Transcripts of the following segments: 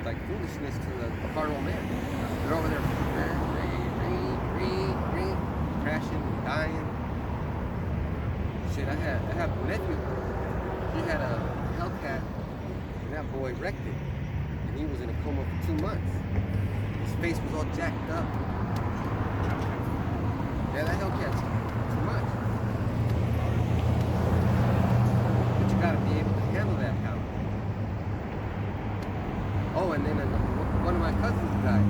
like foolishness to the carnal man. They're over there crashing and dying. Shit, I have a nephew. He had a Hellcat, and that boy wrecked it, and he was in a coma for 2 months. His face was all jacked up. Yeah, that Hellcat's too much. But you gotta be able to handle that power. Oh, and then one of my cousins died.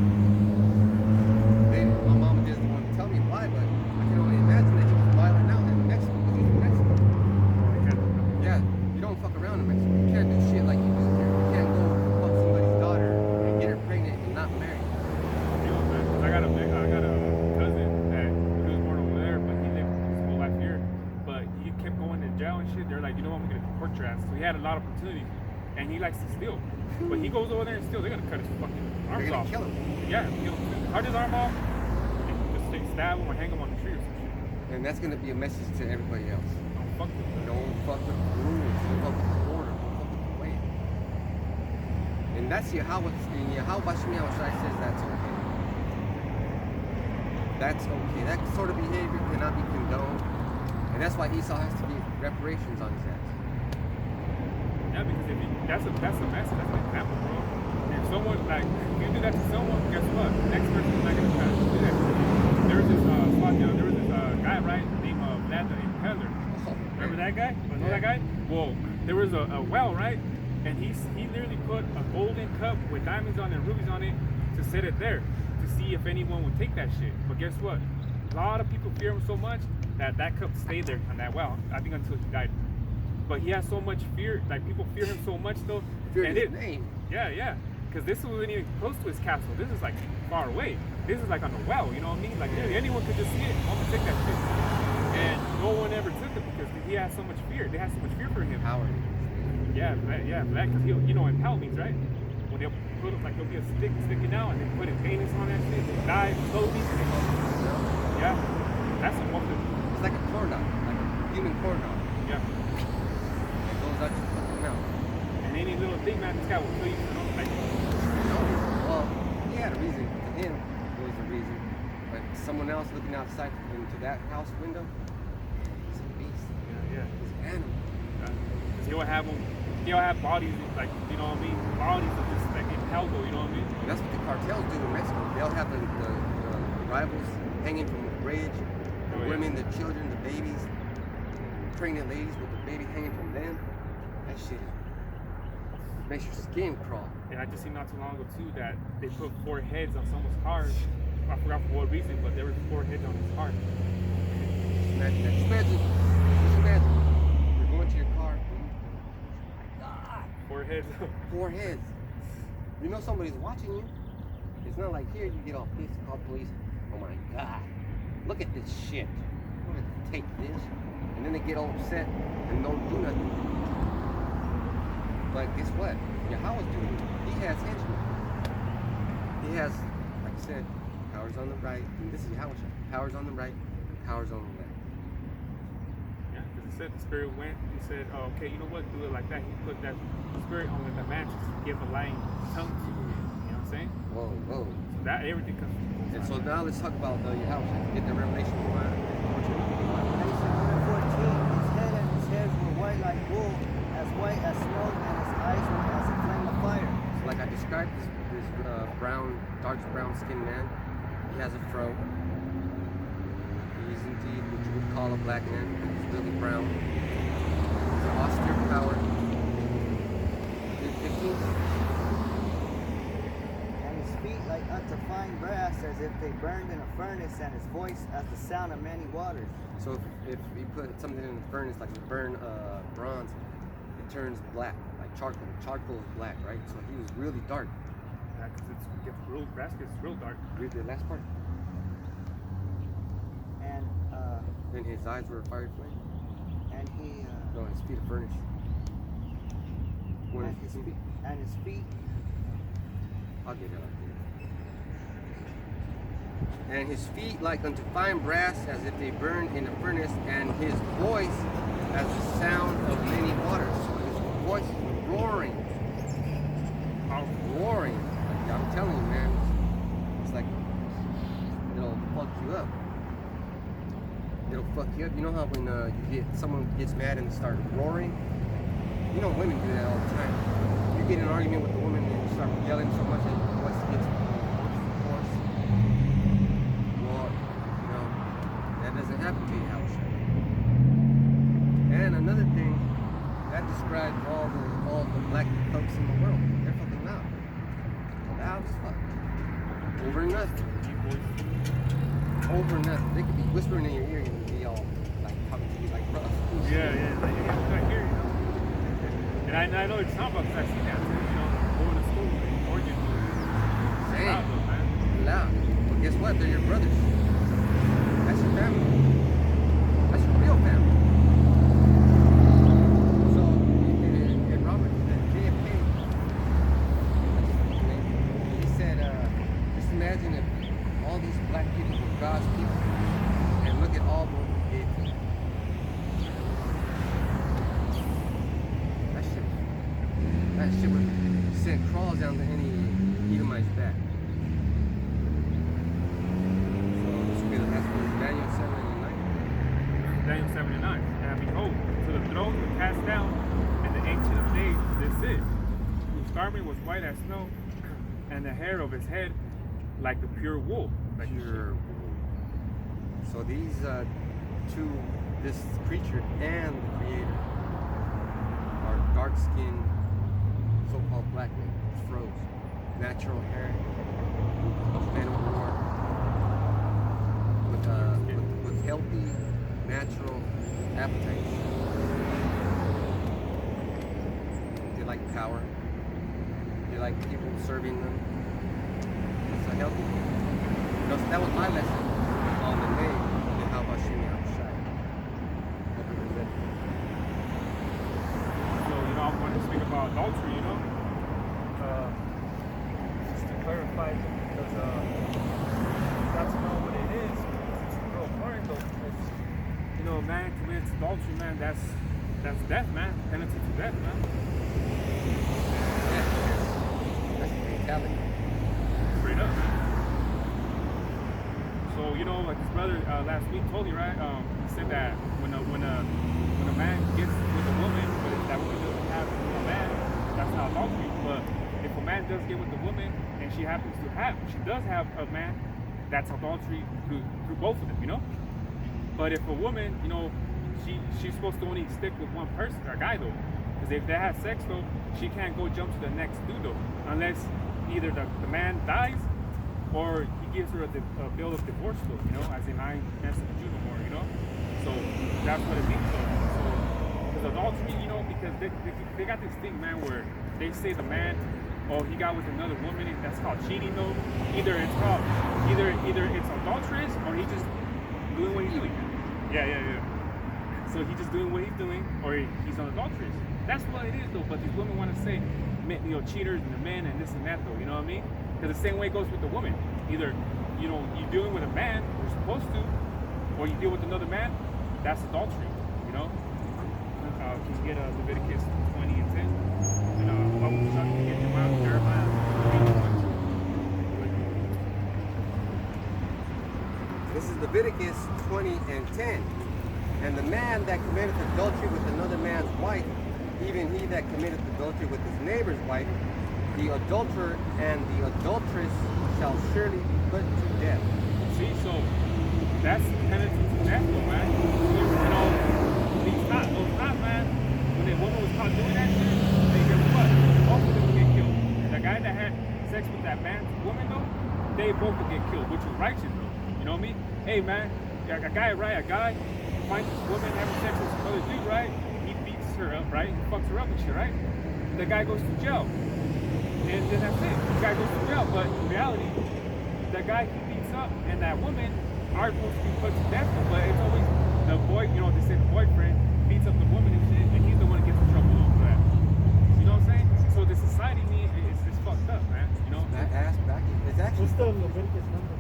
My mom doesn't want to tell me why, but I can only imagine that he was violent out in Mexico because he's from Mexico. Yeah, you don't fuck around in Mexico. You can't do shit like you do here. You can't go fuck somebody's daughter and get her pregnant and not marry. I got a cousin that he was born over there, but he lived his whole life here. But he kept going to jail and shit. They're like, you know what, I'm gonna deport your ass. So he had a lot of opportunities, and he likes to steal. But he goes over there and steals. They're gonna cut his fucking arms off. Kill him. Yeah, cut his arm off, and just stab him or hang him on the tree or some shit. And that's gonna be a message to everybody else. Don't fuck with them. Don't fuck with the rules. Don't fuck with the order. Don't fuck with the way. And that's Yahweh Shemiah says that's okay. That's okay. That sort of behavior cannot be condoned. And that's why Esau has to be reparations on his ass. Yeah, because that's a message. That's an example, bro. If someone if you do that to someone, guess what? The next person's not gonna try to do that. There was this guy, right, named Vlad the Impaler. Remember that guy? You know that guy? Well, there was a well, right? And he literally put a golden cup with diamonds on it and rubies on it to set it there to see if anyone would take that shit. But guess what? A lot of people fear him so much that cup stayed there on that well. I think until he died. But he has so much fear, like people fear him so much though. Fear his name. Yeah. Because this wasn't even close to his castle. This is like far away. This is like on the well, you know what I mean? Like anyone could just see it. I'm gonna take that shit. And no one ever took it because he has so much fear. They have so much fear for him. Howard. Yeah, because he'll, impel means, right? When they'll put it, like there'll be a stick sticking out and they put his penis on that shit, they die slowly. Yeah, that's a woman. It's like a corn dog, like a human corn dog. Yeah. It goes out your fucking mouth. And any little thing, man, this guy will kill you. Like, no, well, he had a reason. To him, it was a reason. But someone else looking outside into that house window, he's a beast. Yeah. He's an animal. He'll have bodies, like, you know what I mean? Bodies of just like impaled, you know what I mean? And that's what the cartels do in Mexico. They'll have the rivals hanging from a bridge, the women, the children, the babies, pregnant ladies with the baby hanging from them. That shit makes your skin crawl. And I just seen not too long ago too that they put 4 heads on someone's car. I forgot for what reason, but there were 4 heads on his car. Imagine that. Just imagine. You're going to your car. 4 heads. 4 heads. You know somebody's watching you. It's not like here you get all pissed, call police. Oh my God. Look at this shit. I'm gonna take this. And then they get all upset and don't do nothing. But guess what? Yahweh's doing it. He has henchmen. He has, like I said, powers on the right. And this is Yahweh. Powers on the right, powers on the left. Yeah, because it said the spirit went. He said, oh, okay, you know what? Do it like that. He put that spirit on the man to give a lying tongue to him. You know what I'm saying? Whoa. So that everything comes from. And so now let's talk about Yahweh. Get the revelation of His head and his hairs were white like wool, as white as snow, and his eyes were as a flame of fire. So like I described, this dark brown skinned man, he has a fro. He's indeed what you would call a black man, but he's really brown. He's an austere power. And his feet like unto fine brass, as if they burned in a furnace, and his voice as the sound of many waters. So if you put something in the furnace, like you burn bronze, it turns black, like charcoal. Charcoal is black, right? So he was really dark. Yeah, because it gets real, brass gets real dark. Read the last part. And Then his eyes were a fiery flame. and he No, his feet a furnace. and his feet I'll get it up here. And his feet like unto fine brass, as if they burned in a furnace, and his voice as the sound of many waters. So his voice is roaring. Roaring. telling you, man, it's like it'll fuck you up. It'll fuck you up. You know how when someone gets mad and they start roaring? You know women do that all the time. You get in an argument with the woman and you start yelling so much that your voice gets hoarse. Well, you know, that doesn't happen to you, House. And another thing, that describes all the black folks in the world. They're fucking loud. Loud as fuck. Over nothing. Over nothing. They could be whispering in your ear and be all like talking to you like rough. Yeah, like, you can't hear, you know. And I know it's not about because I've seen that too, you know, going to school in Oregon. Same. Loud, though, man. Loud. But guess what? They're your brothers. That's your family. That's your real family. So, and Robert, JFK, he said, just imagine if all these black people were God's people, and look at all what we gave to them. That shit would send crawls down to any Edomite's back. So this would be the last one, Daniel 7 and 9. Daniel 7 and 9. And behold, to the throne was cast down, and the Ancient of Days did sit, whose garment was white as snow, and the hair of his head like the pure wool. Like Pure wool. So these two, this creature and the creator, are dark-skinned, so-called black men, froze, natural hair, men of war, with healthy, natural appetites. They like power. They like people serving them. It's a healthy thing. You know, so that was my lesson on the name. And how about Shimi Abshai? Hope it was it. So, you know, I'm going to speak about adultery, you know. Just to clarify, because you got to know what it is. It's real important, though, because, you know, a man commits adultery, man, that's death, man. Penalty to death, man. Yeah. That's fatality. Straight up, man. So, you know, like his brother last week told you, right? He said that when a man gets with a woman, but if that woman doesn't have a man, that's not adultery. But if a man does get with a woman and she does have a man, that's adultery through both of them, you know? But if a woman, you know, she's supposed to only stick with one person, a guy though. Because if they have sex though, she can't go jump to the next dude though. Unless either the man dies or he gives her a bill of divorce though, you know, as in I ain't messing with you no more, you know? So that's what it means though. So, because adultery, you know, because they got this thing, man, where they say the man, oh, he got with another woman, that's called cheating though. Either it's adulterous or he just doing what he's doing. Yeah. So he's just doing what he's doing, or he's an adulteress. That's what it is though, but these women want to say, you know, cheaters and the men and this and that though, you know what I mean? Because the same way it goes with the woman. Either, you know, you're dealing with a man, you're supposed to, or you deal with another man, that's adultery, you know? Can you get Leviticus 20 and 10? And what was Chuck? Can you get Jeremiah? This is Leviticus 20 and 10. And the man that committeth adultery with another man's wife, even he that committeth adultery with his neighbor's wife, the adulterer and the adulteress shall surely be put to death. See, so that's penalty to death, though, man. You know, those not, man. When the woman was caught doing that shit, they get what? Both of them would get killed. The guy that had sex with that man's woman, though, they both would get killed, which was righteous, though. You know what I mean? Hey, man, a guy finds this woman having sex with some other dude, right? He beats her up, right? He fucks her up and shit, right? The guy goes to jail. And then that's it. The guy goes to jail. But in reality, the guy he beats up and that woman are supposed to be put to death. But it's always the boy, you know, they say the boyfriend beats up the woman and shit, and he's the one that gets in trouble over that. You know what I'm saying? So the society is fucked up, man. You know? That ass back. It's actually What's the Leviticus number?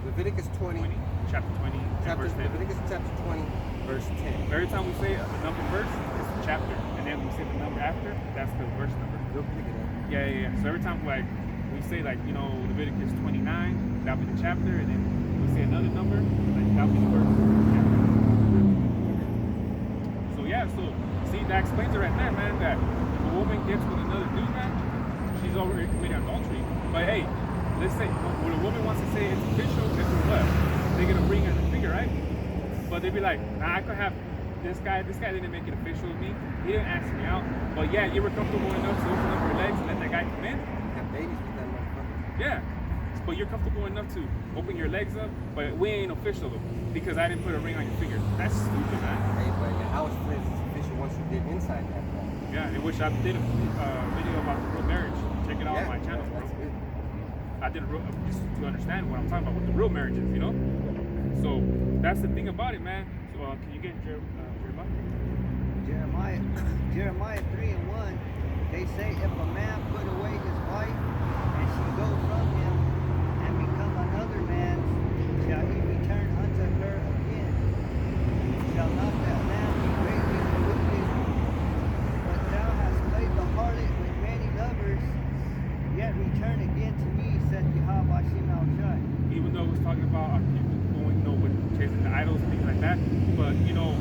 Leviticus 20. Chapter 20, verse 10. Leviticus chapter 20, verse 10. Every time we say the number verse, it's the chapter. And then when we say the number after, that's the verse number. Go pick it up. Yeah. So every time, like, we say like, you know, Leviticus 29, that'll be the chapter, and then we say another number, like that'll be the verse. So yeah, so see, that explains it right there, man, that if a woman gets with another dude, man, she's already committing adultery. But hey, let's say when a woman wants to say it's official, guess what? They're gonna bring her the finger, right? But they'd be like, nah, I could have this guy didn't make it official with me. He didn't ask me out. But yeah, you were comfortable enough to open up your legs and let that guy come in. Have babies with that motherfucker. Yeah. But you're comfortable enough to open your legs up, but we ain't official though. Because I didn't put a ring on your finger. That's stupid, man. Hey, but your house friends is official once you get inside that wall. Yeah, in which I did a video about the real marriage. Check it out on my channel, bro. That's good. I did just to understand what I'm talking about, what the real marriage is, you know? So that's the thing about it, man. So can you get Jeremiah? Jeremiah 3:1, they say if a man put away his wife and she go from him and become another man's, shall he return unto her again? Shall not that man be greatly polluted? But thou hast played the harlot with many lovers, yet return again to me, said Yahweh Shai. Even though it was talking about people going, you know, with chasing the idols and things like that, but you know,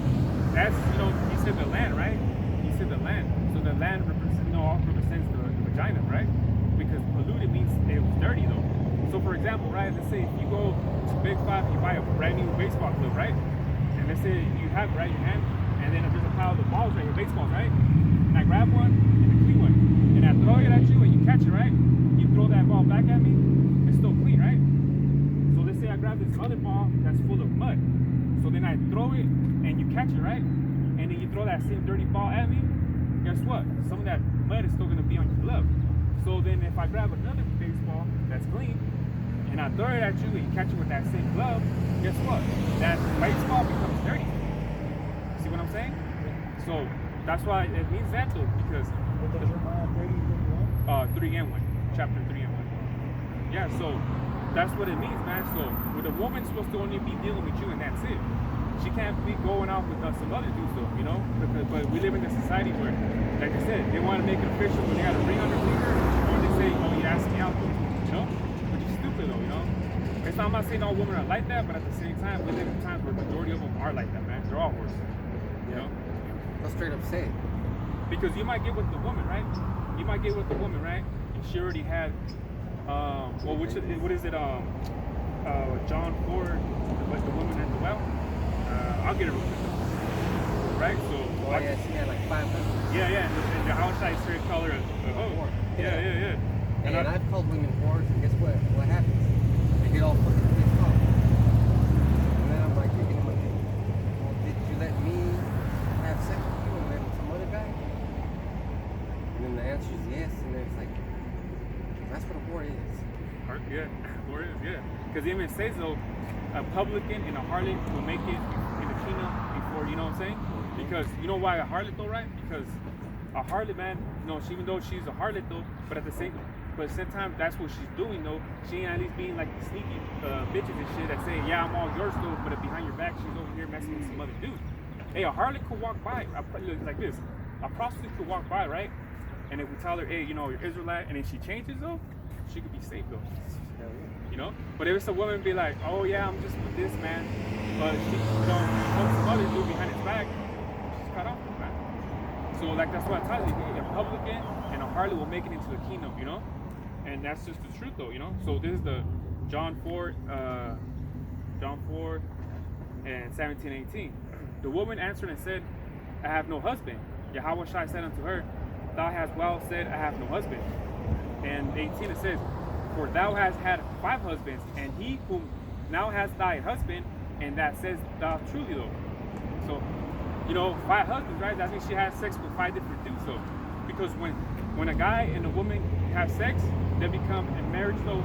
that's, you know, he said the land, right? He said the land. So the land represents the vagina, right? Because polluted means it was dirty though. So for example, right, let's say if you go to Big Five, you buy a brand new baseball glove, right? And let's say you have it right in your hand, and then there's a pile of balls right here, baseballs, right? And I grab one and I clean one. And I throw it at you and you catch it, right? You throw that ball back at me, it's still clean, right? So let's say I grab this other ball that's full of mud. So then I throw it and you catch it, right? And then you throw that same dirty ball at me, guess what? Some of that mud is still gonna be on your glove. So then if I grab another baseball that's clean and I throw it at you and you catch it with that same glove, guess what? That baseball becomes dirty. See what I'm saying? So that's why it means that though, because 3 and 1, chapter 3 and 1. Yeah, so that's what it means, man. So with a woman's supposed to only be dealing with you and that's it. She can't be going out with some other dudes though, you know? But we live in a society where, like I said, they want to make it official when they got a ring on their finger, or they say, oh, you asked me out though, you know? Which is stupid though, you know? I'm not saying all women are like that, but at the same time, we live in times where the majority of them are like that, man. They're all horses, you know? I'll straight up say it. Because you might get with the woman, right? You might get with the woman, right? And she already had, well, what is it? John 4, like the woman at the well. I'll get it real quick, right? So, oh yeah, she had like 5 husbands. Yeah, and the house I straight call her a whore. Yeah. And I've called women whores, and guess what? What happens? They get all fucking pissed off. And then I'm like thinking, well, did you let me have sex with you and then some other guy? And then the answer is yes, and then it's like, that's what a whore is. Yeah, whore is, yeah. Because it even says though, a publican and a harlot will make it in the kingdom before, you know what I'm saying? Because you know why a harlot though, right? Because a harlot, man, you know, even though she's a harlot though, but at the same time, that's what she's doing though. She ain't at least being like the sneaky bitches and shit that say, yeah, I'm all yours though, but behind your back, she's over here messing with some other dude. Hey, a harlot could walk by, like this. A prostitute could walk by, right? And if we tell her, hey, you know, you're Israelite, and then she changes though, she could be safe though. You know, but if it's a woman be like, oh yeah, I'm just with this man, but she, you know, some other dude behind his back, she's cut off, man. So like that's what I tell you, a publican and a harlot will make it into the kingdom, you know, and that's just the truth though, you know. So this is the John 4 and 17-18. The woman answered and said, I have no husband. Yahweh Shai said unto her, thou hast well said, I have no husband. And 18 it says, for thou hast had 5 husbands, and he whom now has thy husband, and that says thou truly though. So, you know, 5 husbands, right? That means she has sex with 5 different dudes though. Because when a guy and a woman have sex, they become a marriage though,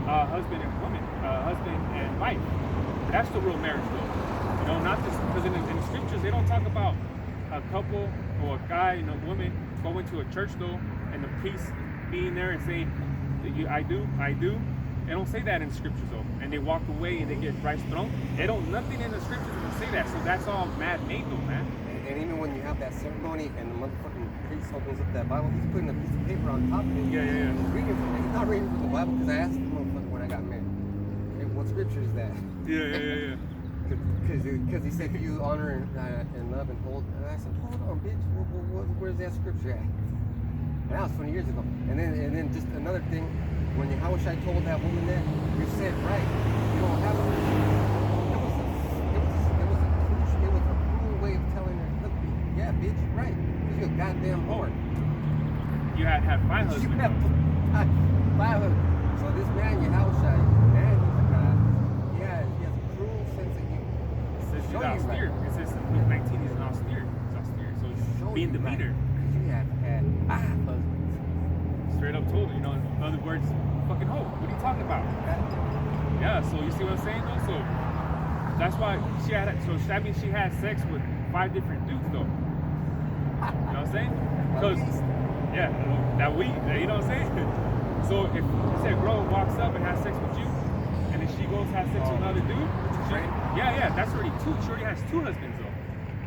husband and woman, husband and wife. That's the real marriage though. You know, not just because in the scriptures they don't talk about a couple or a guy and a woman going to a church though, and the priest being there and saying, I do. They don't say that in the scriptures though, and they walk away and they get Christ's throne. They don't, nothing in the scriptures will say that. So that's all man-made though, man. And even when you have that ceremony and the motherfucking priest opens up that Bible, he's putting a piece of paper on top of it. Yeah, yeah, yeah. He's reading from it. He's not reading from the Bible because I asked the motherfucker when I got married, hey, what scripture is that? Yeah. Because he said you honor and love and hold. And I said, hold on, bitch. Where's that scripture at? And that was 20 years ago. And then just another thing, when Yahushua told that woman that, you said right. You don't have a. It was a cruel way of telling her, look, yeah, bitch, you're right. Because you're a goddamn whore. You had 5 husbands. You have 5 husbands. So this man, Yahushua, man, he's a God. He has a cruel sense of humor. It says he's Show you austere. right. It says Luke 19 he's an austere. He's austere. So he's being the leader. Because you have had 5 husbands. Straight up told her, you know, in other words, fucking hoe. What are you talking about? Yeah, so you see what I'm saying though? So that's why she had, so that means she had sex with 5 different dudes though. You know what I'm saying? Because, yeah, that we, you know what I'm saying? So if say a girl walks up and has sex with you, and then she goes have sex with another dude, yeah, that's already 2. She already has 2 husbands though.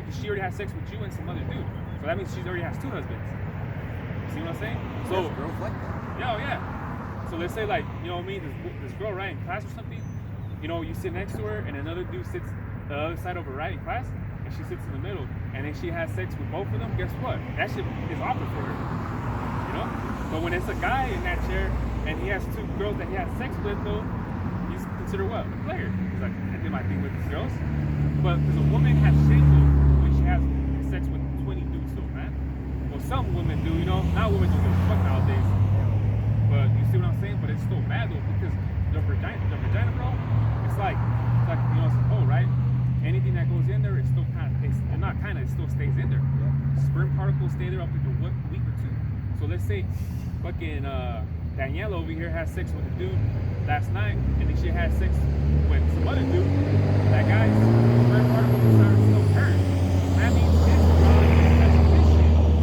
Because she already has sex with you and some other dude. So that means she already has 2 husbands. See what I'm saying? So girls like that. yeah. So let's say like, you know what I mean, this girl right in class or something, you know, you sit next to her and another dude sits the other side of her right in class and she sits in the middle and then she has sex with both of them, guess what? That shit is awkward for her. You know? But when it's a guy in that chair and he has 2 girls that he has sex with though, he's considered what? A player. He's like, I did my thing with these girls. But because a woman has shame though when she has sex with 20 dudes though, man. Well, some women do, you know. Not women don't give a fuck nowadays. But you see what I'm saying? But it's still bad though because the vagina, bro, it's like you know, it's a hole, right? Anything that goes in there, it still it still stays in there. Yeah. Sperm particles stay there up to a week or 2. So let's say fucking Danielle over here has sex with a dude last night, and then she had sex with some other dude. That guy's sperm particles are still hurt. That means it's wrong.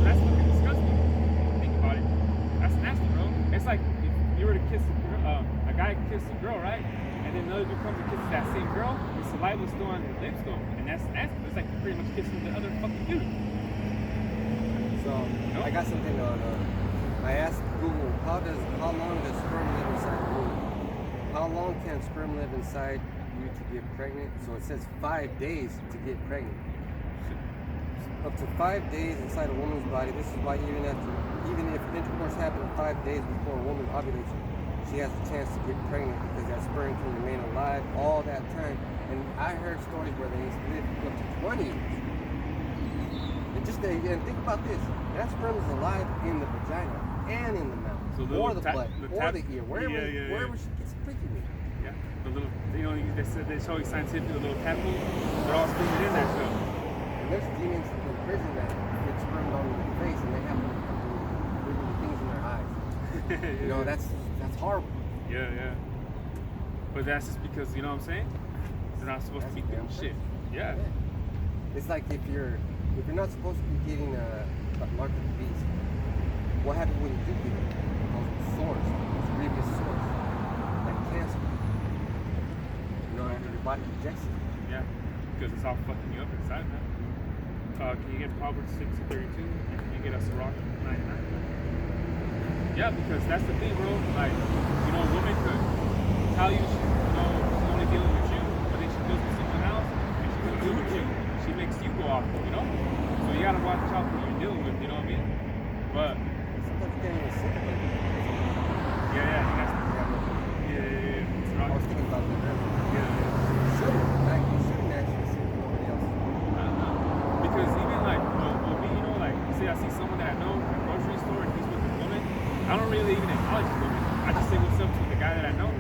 That's fucking disgusting. Think about it. That's nasty, bro. It's like if you were to kiss a guy kiss a girl, right? And then another dude comes and kisses that same girl, his saliva's still on his lips though. And that's nasty. It's like pretty much kissing the other fucking dude. So, no? I got something on, I asked Google, how long does sperm live inside a woman? How long can sperm live inside you to get pregnant? So it says 5 days to get pregnant. Up to 5 days inside a woman's body. This is why even if intercourse happened 5 days before a woman ovulates, she has a chance to get pregnant because that sperm can remain alive all that time. And I heard stories where they live up to 20 years. And think about this. That sperm is alive in the vagina and in the mouth, so or the butt, or the ear, wherever she gets pricked with. Yeah, the little, you know, they show you scientific, the little tadpoles, they're all screaming in there, so. And there's demons in prison that get spermed on their face and they have little things in their eyes. Yeah. You know, that's horrible. Yeah. But that's just because, you know what I'm saying? They're not supposed to be doing shit. Yeah. It's like if you're not supposed to be getting a mark of the beast, what happens when you do get it? Those sores, those grievous sores, like cancer. You know, after your body rejects it. Yeah, because it's all fucking you up inside, man. Can you get Proverbs 6:32? And can you get a Sirach 9:9? Yeah, because that's the thing, bro. Like, you know, a woman could tell you, she's only dealing with you, but then she deals with someone else, and she doesn't deal with you. She makes you go off, you know? So you gotta watch out who you're dealing with, you know what I mean? But sometimes you can't even see it. Yeah. I was thinking about that earlier. Yeah. You shouldn't actually see nobody else. Because even like, well, me, you know, like, say I see someone that I know at a grocery store and he's with a woman, I don't really even acknowledge the woman. I just say what's up to the guy that I know.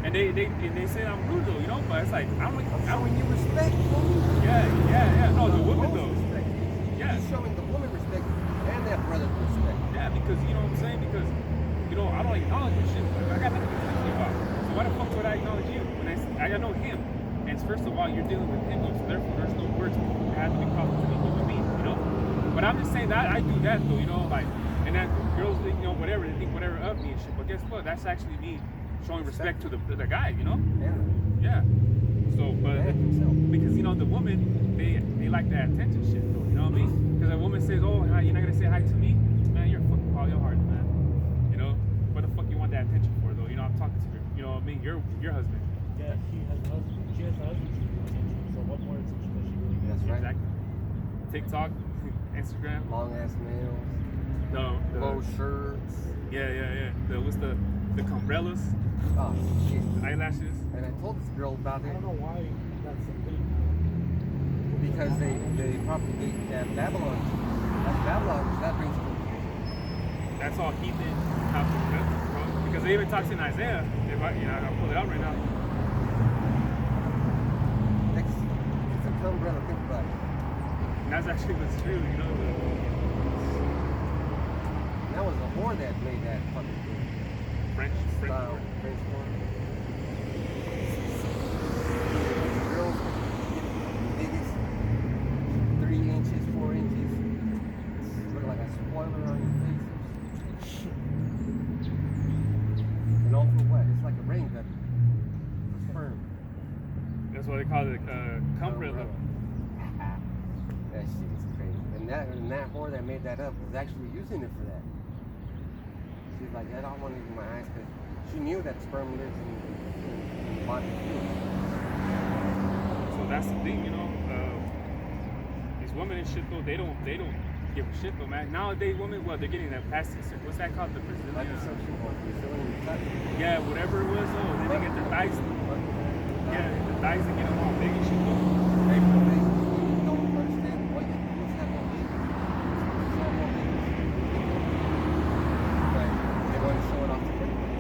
And they say I'm rude though, you know, but it's like, I don't showing you respect, Yeah. No, the woman though. Respect. Yeah. You're showing the woman respect and that brother respect. Yeah, because you know what I'm saying? Because, you know, I don't acknowledge this shit. I got nothing to talk about. So why the fuck would I acknowledge you? When I know him. And first of all, you're dealing with him, so therefore there's no words that have to be crossed to me with me, you know? But I'm just saying that I do that though, you know, like, and that girls think, you know, whatever, they think whatever of me and shit. But guess what? That's actually me showing respect to the guy, you know? Yeah. So, but because, you know, the women, they like that attention shit though, you know what I mean? Because a woman says, oh, you're not gonna say hi to me, all your heart, man. You know, what the fuck you want that attention for, though? You know, I'm talking to your husband. Yeah, she has a husband. She has a husband to give attention. So what more attention does she really That's get? right. Exactly. TikTok, Instagram, Long ass nails, the low shirts. yeah. What's the umbrellas, Oh shit. eyelashes. And I told this girl about I it don't know why that's the thing. because they propagate that Babylon. That Babylon, that brings confusion. That's all heathen bro. Because it even talks in Isaiah. If I'll pull it out right now. It's a umbrella, think about it. And that's actually what's true, you know. That was a whore that made that fucking thing. French Style, word. French whore. Girls biggest 3 inches, 4 inches. Look like a spoiler on your face. And all for what? It's like a rain gun for sperm. That's why they call it cumbrella. That shit is crazy. And that whore that made that up was actually using it for that. She's like, I don't want it in my eyes because she knew that sperm lives in the body of humans. So that's the thing, you know. These women and shit though, they don't give a shit though, man. Nowadays women, well, they're getting that plastic surgery. What's that called? The Brazilian. Liposuction or Brazilian cut. Yeah, whatever it was though. Then they get their thighs. Yeah, the thighs they get them all big and shit though. Hey, but they don't understand why you have more babies. It's not more babies. But they want to show it off to everybody.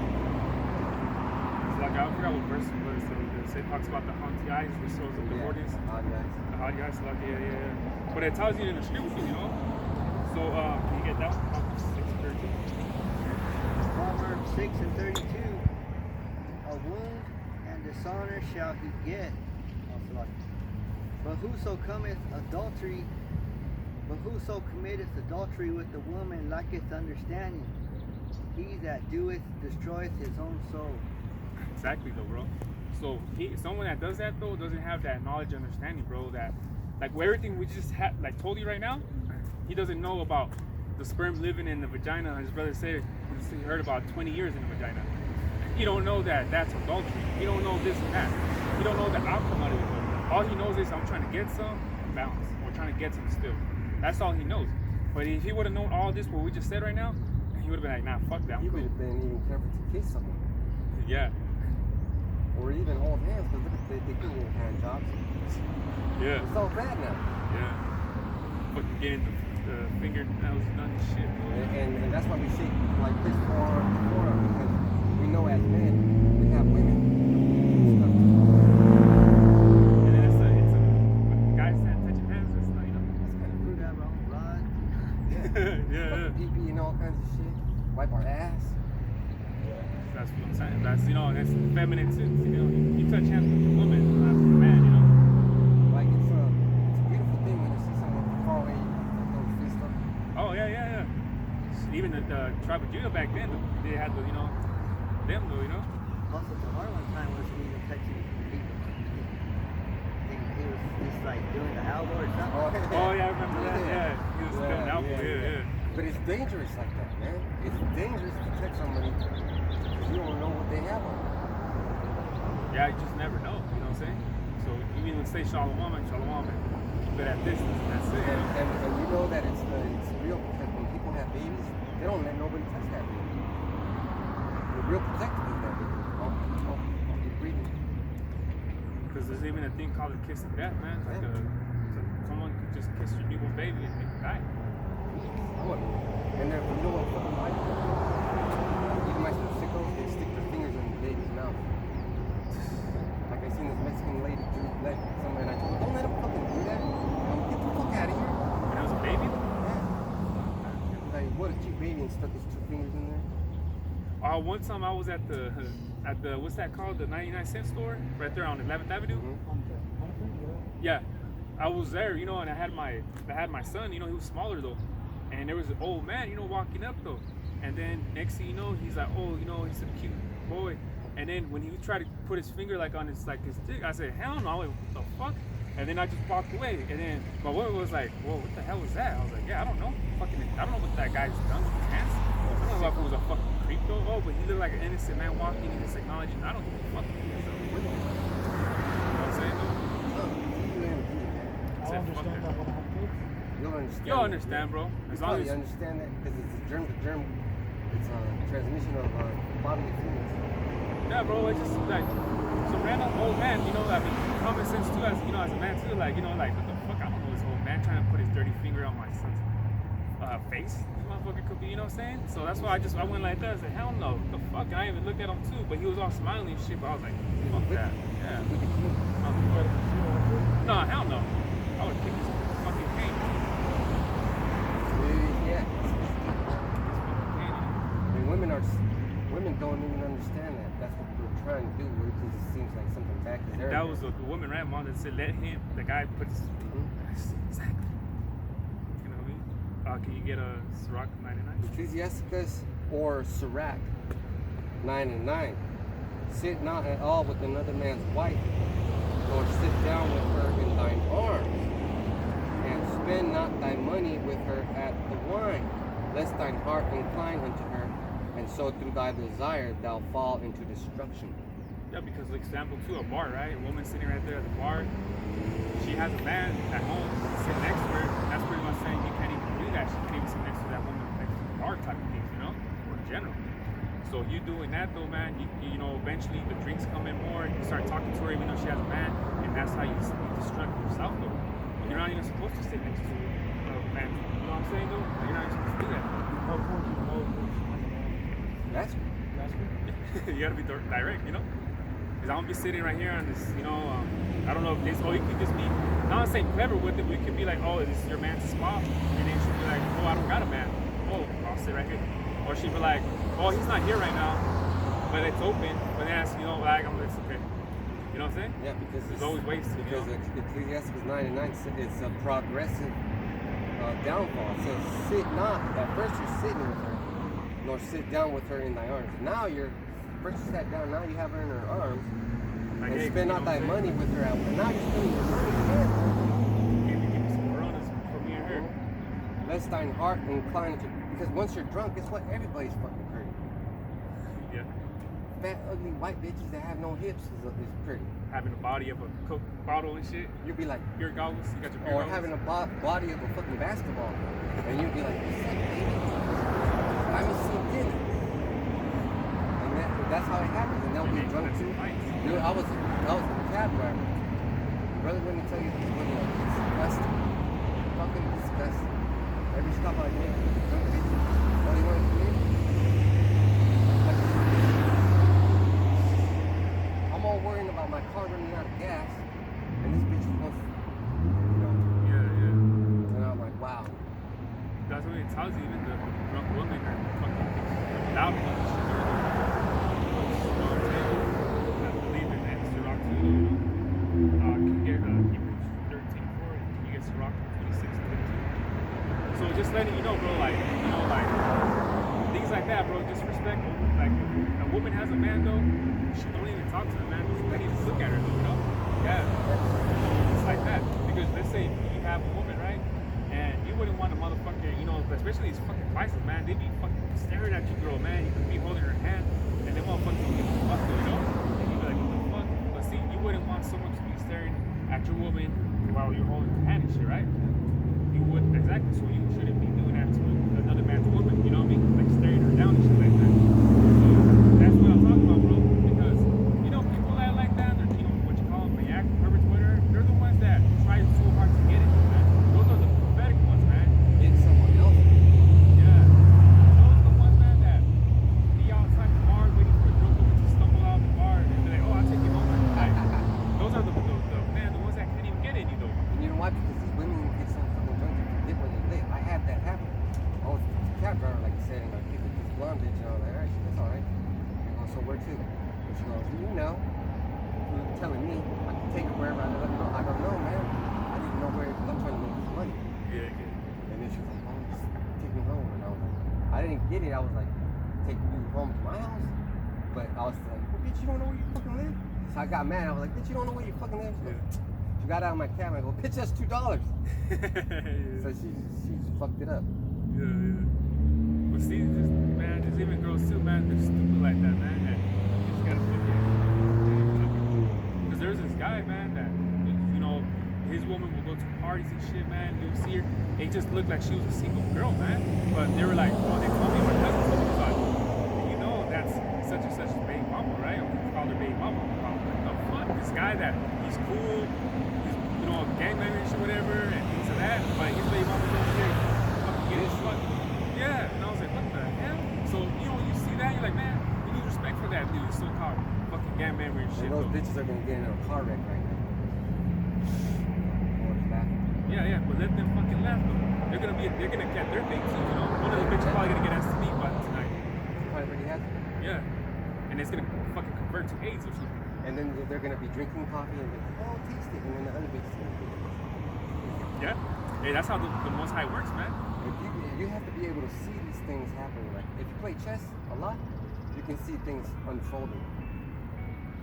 It's like I forgot what verse it was. So it talks about the haunty eyes, which shows up the audience. Odd guys. The haughty eyes, like yeah. But it tells you in the scripture, you know. So can you get that one? Proverbs 6:32. Proverbs 6:32. A wound and dishonor shall he get. But whoso committeth adultery with the woman lacketh understanding. He that doeth destroyeth his own soul. Exactly, though, bro. So someone that does that though doesn't have that knowledge, understanding, bro. That like everything we just like told you right now, he doesn't know about the sperm living in the vagina. His brother said he heard about 20 years in the vagina. He don't know that that's adultery. He don't know this and that. He don't know the outcome of it. All he knows is I'm trying to get some, bounce, or trying to get some still. That's all he knows. But if he would have known all this, what we just said right now, he would have been like, nah, fuck that. He would have been even careful to kiss someone. Yeah. Or even hold hands, because look at they do hand jobs. Yeah. It's all bad now. Yeah. Fucking getting the fingernails done and shit. And that's why we say like this for because we know as men we have women. And then it's a guys that touching hands, it's like, you know. That's kind of Do rude. that wrong, blood. Yeah. Fucking pee and all kinds of shit. Wipe our ass. That's what I'm saying. That's, you know, that's feminine too. You know, you touch hands with a woman, not with a man, you know. Like it's a beautiful thing when you see someone far away, like those fist up. Oh, yeah. Even the tribe of Judah back then, they had the, you know, them though, you know. Also, the hard one time wasn't even touching people. I think he was just like doing the elbow or something. Oh, yeah, I remember that. Yeah. He was coming out. Yeah. But it's dangerous like that, man. It's dangerous to touch somebody because you don't know what they have on. Yeah, you just never know, you know what I'm saying? So you mean let's say Shalom, and keep it at distance, and that's it. And you know that it's real because when people have babies, they don't let nobody touch that baby. They're real protective of that baby. Oh, you're breathing. Because there's even a thing called a kiss of death, man. Like someone could just kiss your newborn baby and they die. And then you know what fucking like? Even my sickos, they stick their fingers in the baby's mouth. Like I seen this Mexican lady do let someone, and I told her, don't let him fucking do that. Get the fuck out of here. When I was a baby? Yeah. Like what a cute baby and stuck his 2 fingers in there. One time I was at the what's that called? The 99-cent store right there on 11th Avenue. Mm-hmm. Yeah, I was there, you know, and I had my son, you know, he was smaller though, and there was an old man, you know, walking up though, and then next thing you know, he's like, oh, you know, he's a cute boy, and then when he tried to put his finger like on his dick, I said, hell no, I went, what the fuck? And then I just walked away, and then my woman was like, whoa, what the hell was that? I was like, yeah, I don't know, I don't know what that guy's done with his hands. I don't know if it was a fucking creep though. Oh, but he looked like an innocent man walking. He just acknowledged. I don't give a fuck. You know what I'm saying though? I Said, understand fuck that when I have kids. You'll understand. You'll understand, bro. As long You as understand that because it's a germ to germ. It's a transmission of bodily fluids. yeah, bro. It's just like some random old man. You know, I mean, common sense too. As you know, as a man too. Like you know, like what the fuck? I don't know this old man trying to put his dirty finger on my son's face. This motherfucker could be. You know what I'm saying? So that's why I went like that. I said, hell no. What the fuck? And I even looked at him too, but he was all smiling and shit. But I was like, fuck that. Yeah. No, hell no. I would kick his fucking cane. Yeah. I mean, women don't even understand that. That's what we're trying to do. It just seems like something back is there. That was the woman, right, mom, that said, let him, the guy puts, exactly. You know what I mean? Can you get a Ciroc 99? Ecclesiasticus or Sirach 9 and 9. Sit not at all with another man's wife, nor sit down with her in thine arms, and spend not thy money with her at the wine, lest thine heart incline unto her, and so through thy desire thou fall into destruction. Yeah, because like example too, a bar, right? A woman sitting right there at the bar, she has a man at home sitting next to her. That's pretty much saying you can't even do that. She can't even sit next to that woman next to the bar type of things, you know, or in general. So you doing that though, man, you know, eventually the drinks come in more, you start talking to her even though she has a man, and that's how you destruct yourself though. You're not even supposed to sit next to a man, you know what I'm saying though? Like, you're not even supposed to do that. How would you know if it's like a man? That's You gotta be direct, you know? Because I'm gonna be sitting right here on this, you know, I don't know if this, or you could just be, not saying clever with it, but you could be like, oh, this is your man's spot, and then she'd be like, oh, I don't got a man. Oh, I'll sit right here. Or she'd be like, oh, he's not here right now, but it's open. But then, you know, like, it's okay. You know what I'm saying? yeah, because There's always ways to, because you know? Ecclesiasticus 9 and 9 it's a progressive downfall. It says, sit not. At first you're sitting with her, nor sit down with her in thy arms. Now first you sat down, now you have her in her arms, Like, and hey, spend you not know thy what I'm money with her out. And now you're spending your money with her. Maybe give me some Coronas for me and her. Lest thine heart incline to, because once you're drunk, guess what? Everybody's fucking pretty. Yeah. Fat, ugly white bitches that have no hips is pretty. Having a body of a Coke bottle and shit. You'd be like, Beer goggles. You got your beer or goggles. having a body of a fucking basketball, and you'd be like, what's up, baby? I was so good. And that's how it happens, and they'll be drunk too. Dude, I was a cab driver. Brother, let me tell you, these women are disgusting. Fucking disgusting. Every stop I make, drunk bitches, all they want to do is, like, I'm all worrying about my car running out of gas, and this bitch wants, you know. Yeah. And I'm like, wow. That's what it tells you, even the drunk women are fucking loud about this shit. You know what I'm saying? I believe in that Ciroc too, you know. Can get Hebrews 13:4, you get Ciroc 26:15. So just letting you know, bro, like, you know, like, things like that, bro, just respect. Like, if a woman has a man, though, she don't even talk to the man, just let him look at her, though, you know? Yeah. It's like that. Because let's say you have a woman, right? And you wouldn't want a motherfucker, you know, especially these fucking prices, man. They be fucking staring at you, girl, man. You could be holding her hand, and then motherfuckers don't give a fuck, you know? And you be like, what the fuck? But see, you wouldn't want someone to be staring at your woman while you're holding her hand and shit, right? You wouldn't, exactly. So you shouldn't be doing that to another man's woman, you know what I mean? Like staring her down and shit like that. So that's what I'm talking about, bro. Because, you know, people that like that, they're, you know, what you call them, maniac, perverts, whatever, they're the ones that try so hard to get it, man. Those are the pathetic ones, man. Get someone else. Yeah. Those are the ones, man, that be outside the bar waiting for a drunk woman to stumble out of the bar and be like, oh, I'll take you home. Like, those are the ones that can't even get any, though. And you know why? Because these women get so fucking drunk and forget where they live. I had that happen. I was a cab driver, like I said, and I picked up this blonde bitch, and I was like, alright, that's alright. I go, so where to? And she goes, you know, you're telling me I can take her wherever I don't know. I don't know, man. I need to know where, because I'm trying to make this money. Yeah. And then she was like, oh, just take me home. And I was like, I didn't get it. I was like, take you home to my house? But I was like, well, bitch, you don't know where you fucking live? So I got mad. I was like, bitch, you don't know where you fucking live? She goes, she got out of my cab and I go, bitch, that's $2. Yeah. So she fucked it up. Yeah. But see, just, man, there's even girls too, man. They're stupid like that, man. And you just gotta figure it. Because there's this guy, man, that you know, his woman will go to parties and shit, man. You'll see her. It just looked like she was a single girl, man. But they were like, oh, they told me my cousin told me, like, you know, that's such and such baby mama, right? Or we call her baby mama. I'm like, the fuck? This guy that he's cool, he's, you know, gang member and shit, whatever, and things of that. But his baby mama's over here fucking getting fucked. Yeah, and I was like, what the hell? So, you know, when you see that, you're like, man, you lose respect for that dude, so-called fucking gang member and shit. And those though. bitches are gonna get in a car wreck right now. Or it's back. Yeah, but let them fucking laugh though. They're gonna get their big too, you know. One of the bitches probably gonna get STD by tonight. Probably already has it. Yeah. And it's gonna fucking convert to AIDS or something. And then they're gonna be drinking coffee and be like, oh, taste it. And then the other bitch is gonna be like, Yeah. Hey, that's how the Most High works, man. you have to be able to see these things happening. Like if you play chess a lot, you can see things unfolding.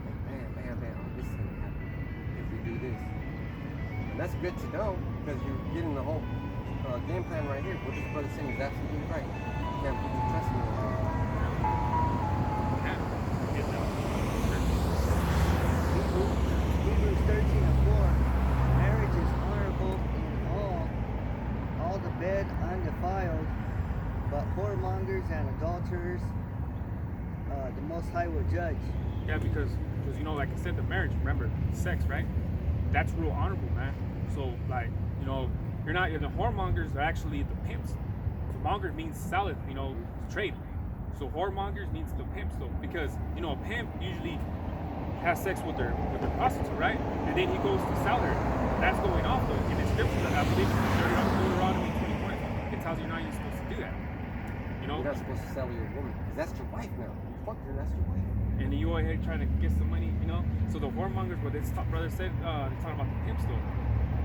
Like bam, oh, this is gonna happen if we do this. And that's good to know because you're getting the whole game plan right here. What this brother saying is absolutely right. You can't put your trust in it. Yeah. Get that. Hebrews 13:4. Marriage is honorable in all the bed undefiled, but whoremongers and adulterers the Most High will judge. Yeah, because you know, like I said, the marriage, remember, sex, right? That's real honorable, man. So like, you know, you're not, the whoremongers are actually the pimps. So monger means salad, you know, trade. So whoremongers means the pimps though, because you know, a pimp usually has sex with their prostitute, right? And then he goes to sell her. That's going off though. In the scripture, I believe in Deuteronomy 20, it tells you you're not supposed to do that. You know? You're not supposed to sell your woman because that's your wife now. You fucked her, that's your wife. And then you go ahead trying to get some money, you know? So the whoremongers, what this brother said, they're talking about the pimps though.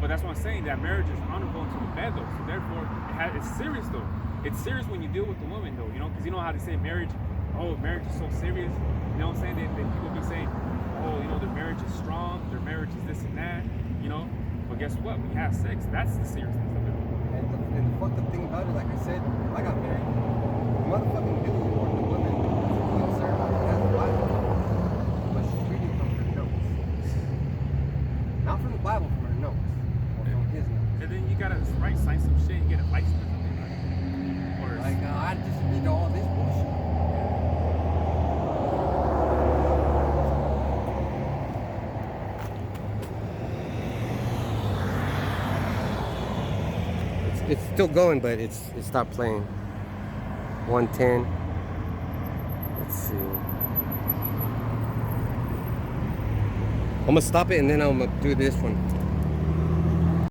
But that's what I'm saying, that marriage is honorable into the bed though. So therefore, it's serious though. It's serious when you deal with the woman though, you know? Because you know how they say marriage, oh, marriage is so serious. You know what I'm saying? They people be saying, oh, you know, their marriage is strong, their marriage is this and that, you know? But guess what? We have sex. That's the seriousness of it. And the fucked up thing about it, like I said, I got married. The motherfucking dude or the woman is concerned has a Bible, but she's reading from her notes. Not from the Bible, from her notes. Or from his notes. And then you gotta sign some shit and get a license or something, right? Or Like, I just read all this bullshit. It's still going, but it stopped playing. 110. Let's see. I'm gonna stop it and then I'm gonna do this one.